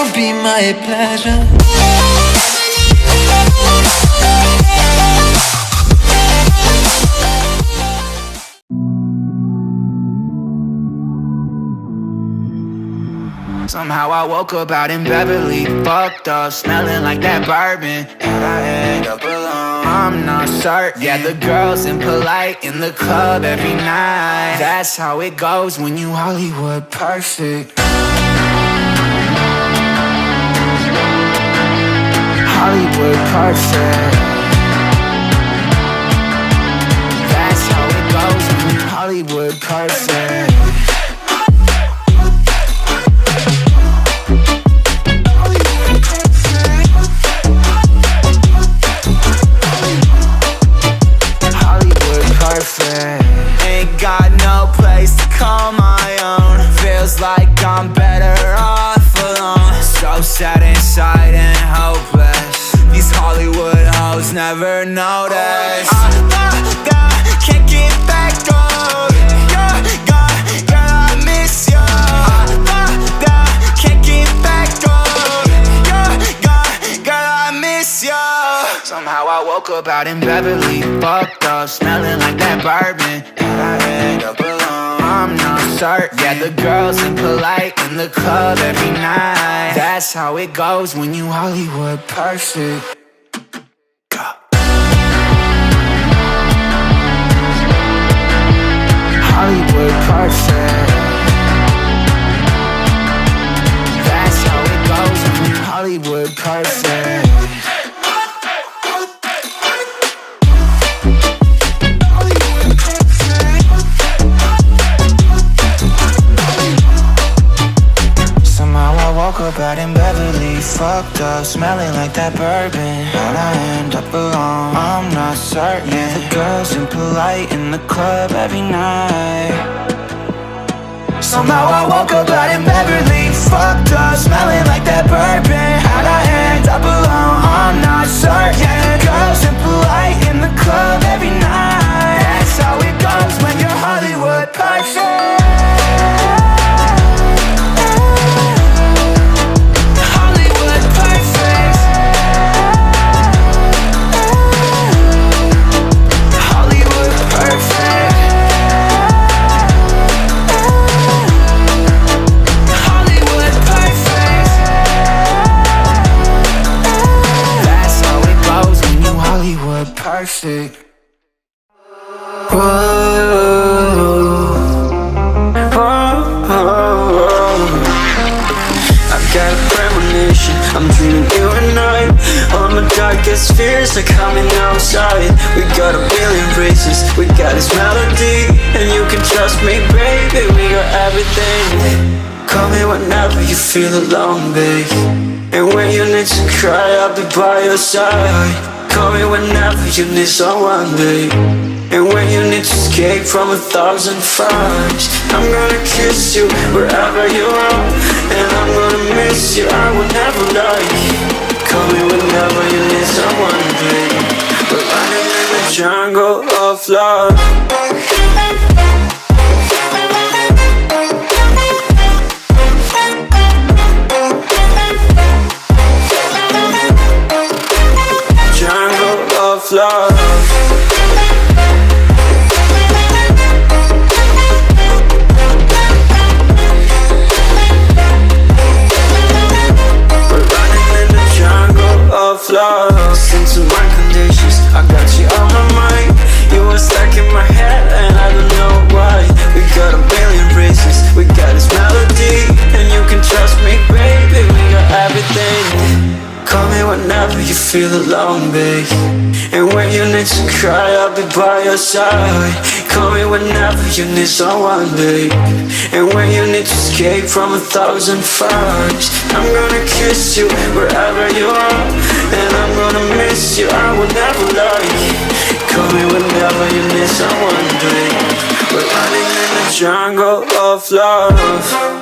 will be my pleasure. Somehow I woke up out in Beverly, fucked up, smelling like that bourbon, and I end up alone. I'm not certain. Yeah, the girls impolite in the club every night. That's how it goes when you Hollywood perfect. Hollywood perfect. That's how it goes when you Hollywood perfect. Ain't got no place to call my own. Feels like I'm better off alone. So sad inside and hopeless. These Hollywood hoes never notice. Can't get back on. Girl, I miss you. Can't get back on. Girl, I miss you. Somehow I woke up out in Beverly, fucked up, smelling like that bourbon, and I end up alone. I'm not certain. Yeah, the girls impolite in the club every night. That's how it goes when you Hollywood perfect. Hollywood perfect. That's how it goes when you Hollywood perfect. Woke up out in Beverly, fucked up, smelling like that bourbon. How'd I end up alone? I'm not certain. Yeah, the girls impolite in the club every night. Somehow I woke up out in Beverly, fucked up, smelling like that bourbon. How'd I end up alone? I'm not certain. Yeah, the girls impolite in the club every night. That's how it goes when you're Hollywood perfect. Perfect. Whoa, I've got a premonition, I'm dreaming you and I. All my darkest fears are coming outside. We got a billion races, we got this melody, and you can trust me, baby, we got everything. Call me whenever you feel alone, babe. And when you need to cry, I'll be by your side. Call me whenever you need someone, babe. And when you need to escape from 1,000 fires, I'm gonna kiss you wherever you are. And I'm gonna miss you, I will never lie. Call me whenever you need someone, babe. We're running in the jungle of love. Love. We're running in the jungle of love. Listen to my conditions, I got you on my mind. You were stuck in my head and I don't know why. We got a billion races, we got this melody, and you can trust me, baby, we got everything. Call me whenever you feel alone, babe. And when you need to cry, I'll be by your side. Call me whenever you need someone, babe. And when you need to escape from 1,000 fires, I'm gonna kiss you wherever you are. And I'm gonna miss you, I will never lie. Call me whenever you need someone, babe. We're running in the jungle of love.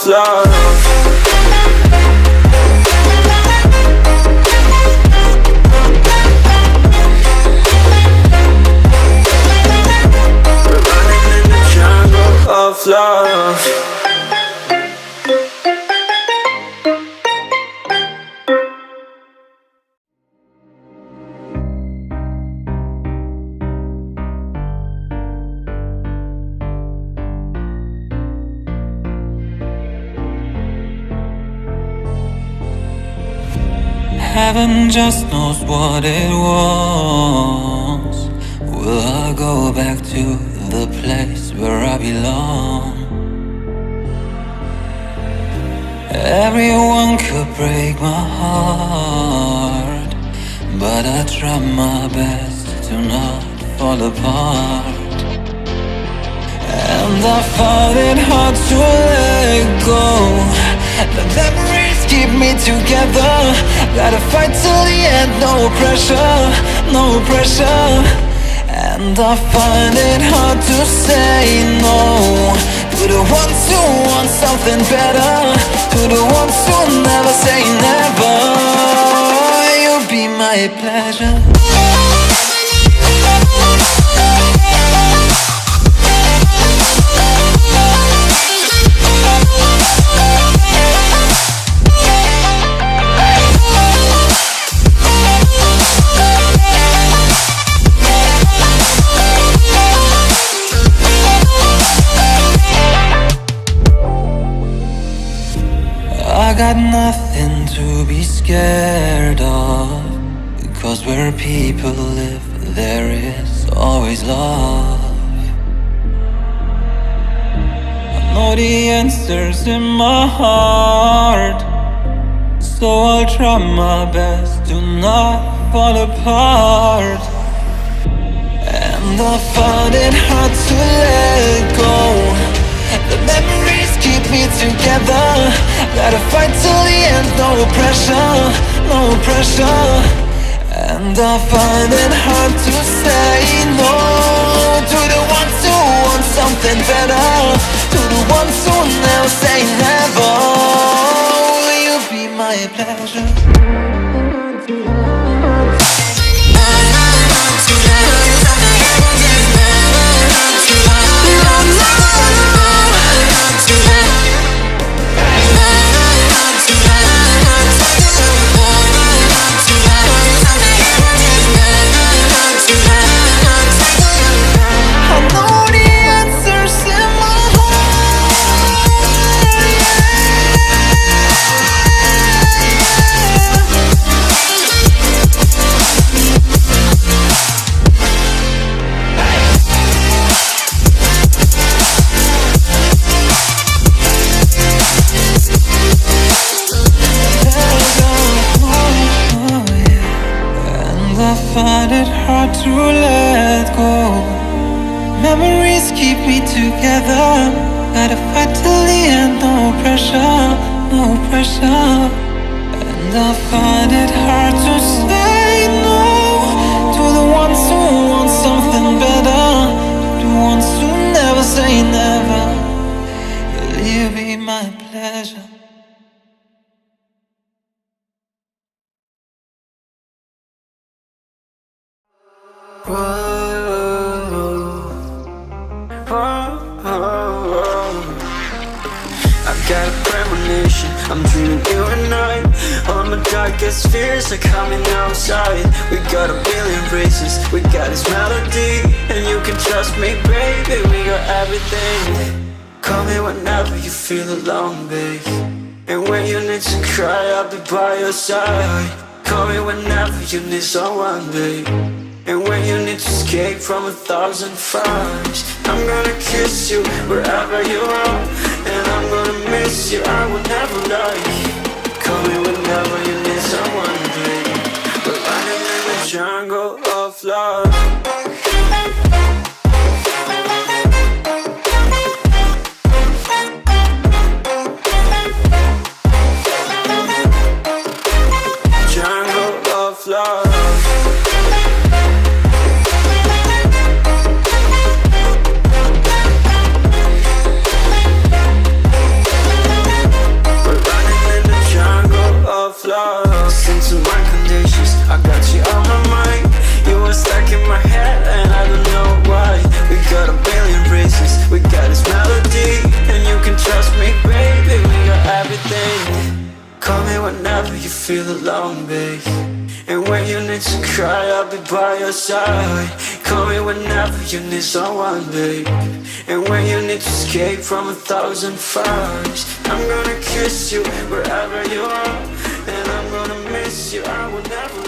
Love. Heaven just knows what it wants. Will I go back to the place where I belong? Everyone could break my heart, but I try my best to not fall apart. And I find it hard to let go. The memories keep me together. Gotta fight till the end, no pressure, no pressure. And I find it hard to say no to the ones who want something better, to the ones who never say never. You'll be my pleasure. I got nothing to be scared of, because where people live, there is always love. I know the answers in my heart, so I'll try my best to not fall apart. And I find it hard to let go. The memories keep me together. Gotta fight till the end, no pressure, no pressure. And I find it hard to say no to the ones who want something better, to the ones who never say never. Will you be my pleasure? I find it hard to let go. Memories keep me together. Gotta fight till the end, no pressure, no pressure. And I find it hard to say no to the ones who want something better, to the ones who never say never. Will you be my pleasure? I got a premonition, I'm dreaming you and I. All my darkest fears are coming outside. We got a billion races, we got this melody. And you can trust me, baby, we got everything. Call me whenever you feel alone, babe. And when you need to cry, I'll be by your side. Call me whenever you need someone, babe. And when you need to escape from 1,000 fires, I'm gonna kiss you wherever you are. And I'm gonna miss you, I will never lie. Call me whenever you need someone, baby. We're running in the jungle of love. Listen to my conditions, I got you on my mind. You were stuck in my head and I don't know why. We got a billion races, we got this melody. And you can trust me, baby, we got everything. Call me whenever you feel alone, babe. And when you need to cry, I'll be by your side. Call me whenever you need someone, babe. And when you need to escape from 1,000 fires, I'm gonna kiss you wherever you are. And I'm gonna miss you, I will never